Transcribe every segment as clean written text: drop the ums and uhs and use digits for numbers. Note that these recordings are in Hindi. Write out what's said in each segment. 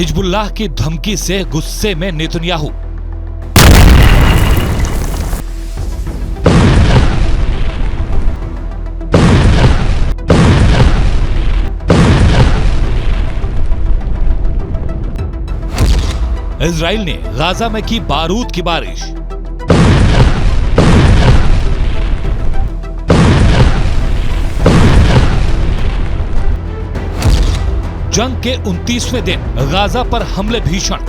हिजबुल्लाह की धमकी से गुस्से में नेतन्याहू। इजराइल ने गाजा में की बारूद की बारिश। जंग के 29वें दिन गाजा पर हमले भीषण।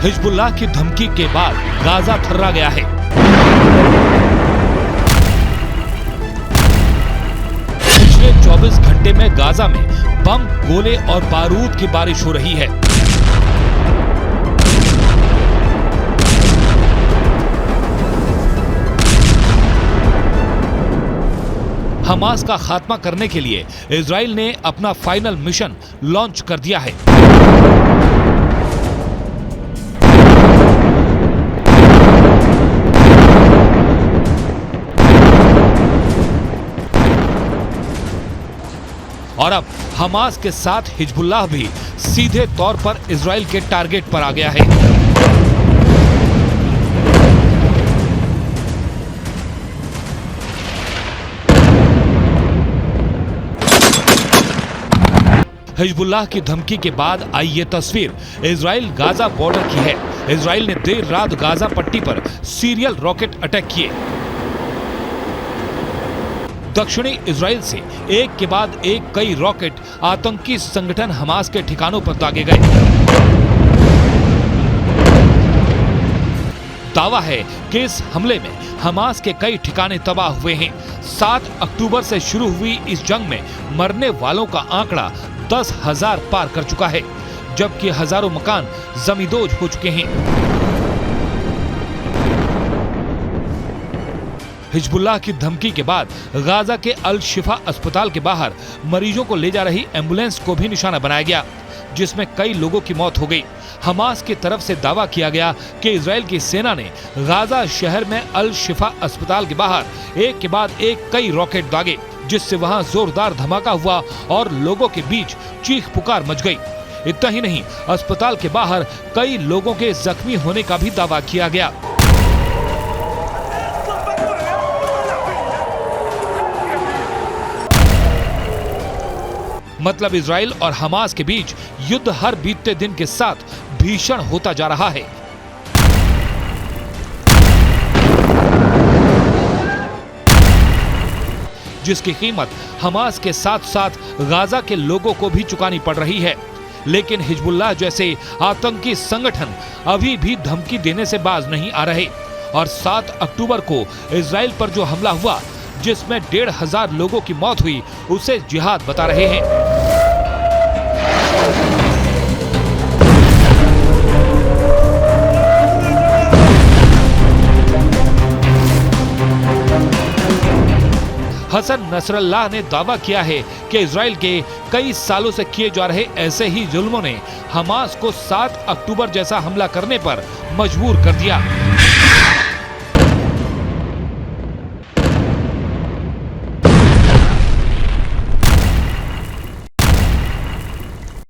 हिजबुल्लाह की धमकी के बाद गाजा थर्रा गया है। पिछले 24 घंटे में गाजा में बम, गोले और बारूद की बारिश हो रही है। हमास का खात्मा करने के लिए इजराइल ने अपना फाइनल मिशन लॉन्च कर दिया है। और अब हमास के साथ हिजबुल्लाह भी सीधे तौर पर इजराइल के टारगेट पर आ गया है। हिजबुल्लाह की धमकी के बाद आई ये तस्वीर इजराइल गाजा बॉर्डर की है। इजराइल ने देर रात गाजा पट्टी पर सीरियल रॉकेट अटैक किए। दक्षिणी इजराइल से एक के बाद एक कई रॉकेट आतंकी संगठन हमास के ठिकानों पर दागे गए। दावा है कि इस हमले में हमास के कई ठिकाने तबाह हुए हैं। 7 अक्टूबर से शुरू हुई इस जंग में मरने वालों का आंकड़ा 10,000 पार कर चुका है, जबकि हजारों मकान जमींदोज हो चुके हैं। हिजबुल्लाह की धमकी के बाद गाजा के अल शिफा अस्पताल के बाहर मरीजों को ले जा रही एम्बुलेंस को भी निशाना बनाया गया, जिसमें कई लोगों की मौत हो गई। हमास की तरफ से दावा किया गया कि इजराइल की सेना ने गाजा शहर में अल शिफा अस्पताल के बाहर एक के बाद एक कई रॉकेट दागे, जिससे वहां जोरदार धमाका हुआ और लोगों के बीच चीख पुकार मच गई। इतना ही नहीं, अस्पताल के बाहर कई लोगों के जख्मी होने का भी दावा किया गया। मतलब इजराइल और हमास के बीच युद्ध हर बीतते दिन के साथ भीषण होता जा रहा है। जिसकी कीमत हमास के साथ साथ गाजा के लोगों को भी चुकानी पड़ रही है। लेकिन हिजबुल्लाह जैसे आतंकी संगठन अभी भी धमकी देने से बाज नहीं आ रहे और 7 अक्टूबर को इजराइल पर जो हमला हुआ, जिसमें 1,500 लोगों की मौत हुई, उसे जिहाद बता रहे हैं। हसन नसरल्लाह ने दावा किया है कि इजराइल के कई सालों से किए जा रहे ऐसे ही जुल्मों ने हमास को 7 अक्टूबर जैसा हमला करने पर मजबूर कर दिया।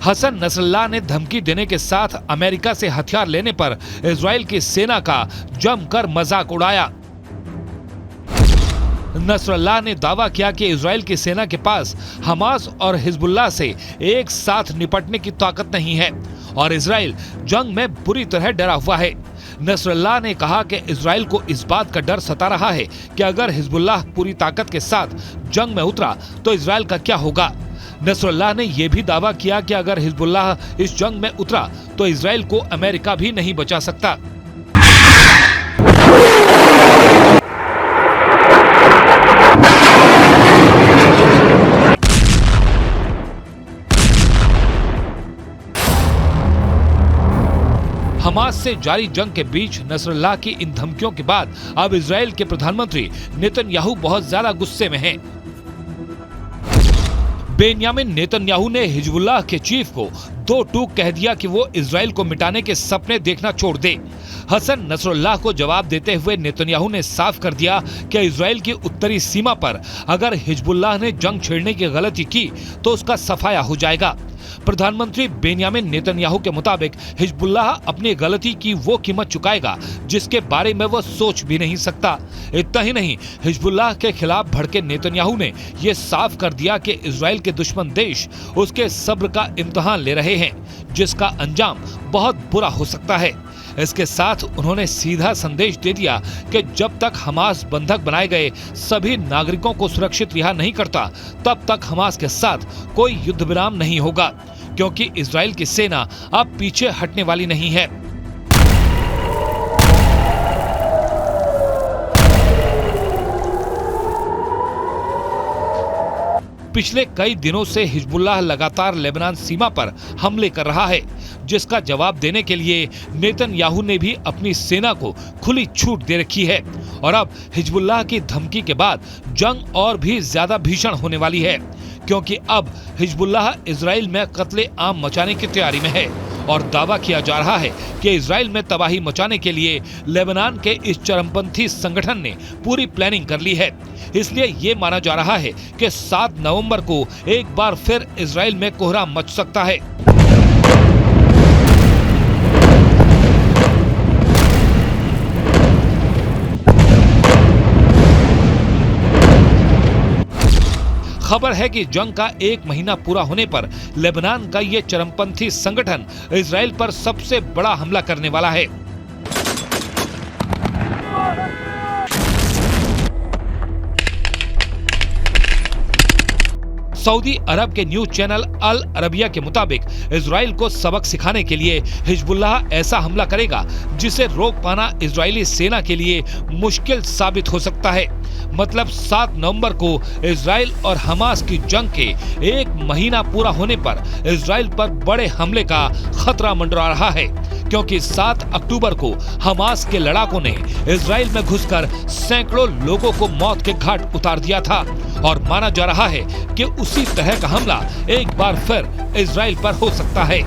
हसन नसरल्लाह ने धमकी देने के साथ अमेरिका से हथियार लेने पर इजराइल की सेना का जमकर मजाक उड़ाया। नसरल्लाह ने दावा किया कि इजराइल की सेना के पास हमास और हिजबुल्लाह से एक साथ निपटने की ताकत नहीं है और इजराइल जंग में बुरी तरह डरा हुआ है। नसरल्लाह ने कहा कि इजराइल को इस बात का डर सता रहा है कि अगर हिजबुल्लाह पूरी ताकत के साथ जंग में उतरा तो इजराइल का क्या होगा। नसरुल्लाह ने यह भी दावा किया कि अगर हिजबुल्लाह इस जंग में उतरा तो इजराइल को अमेरिका भी नहीं बचा सकता। हमास से जारी जंग के बीच नसरुल्लाह की इन धमकियों के बाद अब इजराइल के प्रधानमंत्री नेतन्याहू बहुत ज्यादा गुस्से में हैं। बेन्यामिन नेतन्याहू ने हिजबुल्लाह के चीफ को दो टूक कह दिया कि वो इजराइल को मिटाने के सपने देखना छोड़ दे। हसन नसरुल्लाह को जवाब देते हुए नेतन्याहू ने साफ कर दिया कि इजराइल की उत्तरी सीमा पर अगर हिजबुल्लाह ने जंग छेड़ने की गलती की तो उसका सफाया हो जाएगा। प्रधानमंत्री बेन्यामिन नेतन्याहू के मुताबिक हिजबुल्लाह अपनी गलती की वो कीमत चुकाएगा जिसके बारे में वो सोच भी नहीं सकता। इतना ही नहीं, हिजबुल्लाह के खिलाफ भड़के नेतन्याहू ने ये साफ कर दिया कि इजराइल के दुश्मन देश उसके सब्र का इम्तिहान ले रहे हैं, जिसका अंजाम बहुत बुरा हो सकता है। इसके साथ उन्होंने सीधा संदेश दे दिया कि जब तक हमास बंधक बनाए गए सभी नागरिकों को सुरक्षित रिहा नहीं करता, तब तक हमास के साथ कोई युद्ध विराम नहीं होगा, क्योंकि इजराइल की सेना अब पीछे हटने वाली नहीं है। पिछले कई दिनों से हिजबुल्लाह लगातार लेबनान सीमा पर हमले कर रहा है, जिसका जवाब देने के लिए नेतन्याहू ने भी अपनी सेना को खुली छूट दे रखी है। और अब हिजबुल्लाह की धमकी के बाद जंग और भी ज्यादा भीषण होने वाली है, क्योंकि अब हिजबुल्लाह इजराइल में कत्ले आम मचाने की तैयारी में है और दावा किया जा रहा है कि इजराइल में तबाही मचाने के लिए लेबनान के इस चरमपंथी संगठन ने पूरी प्लानिंग कर ली है। इसलिए ये माना जा रहा है कि 7 नवंबर को एक बार फिर इजराइल में कोहराम मच सकता है। खबर है कि जंग का 1 महीना पूरा होने पर लेबनान का ये चरमपंथी संगठन इजराइल पर सबसे बड़ा हमला करने वाला है। सऊदी अरब के न्यूज चैनल अल अरबिया के मुताबिक इजराइल को सबक सिखाने के लिए हिजबुल्लाह ऐसा हमला करेगा जिसे रोक पाना इजरायली सेना के लिए मुश्किल साबित हो सकता है। मतलब 7 नवंबर को इजराइल और हमास की जंग के 1 महीना पूरा होने पर इजराइल पर बड़े हमले का खतरा मंडरा रहा है, क्योंकि 7 अक्टूबर को हमास के लड़ाकों ने इजराइल में घुसकर सैकड़ों लोगों को मौत के घाट उतार दिया था और माना जा रहा है कि उसी तरह का हमला एक बार फिर इजराइल पर हो सकता है।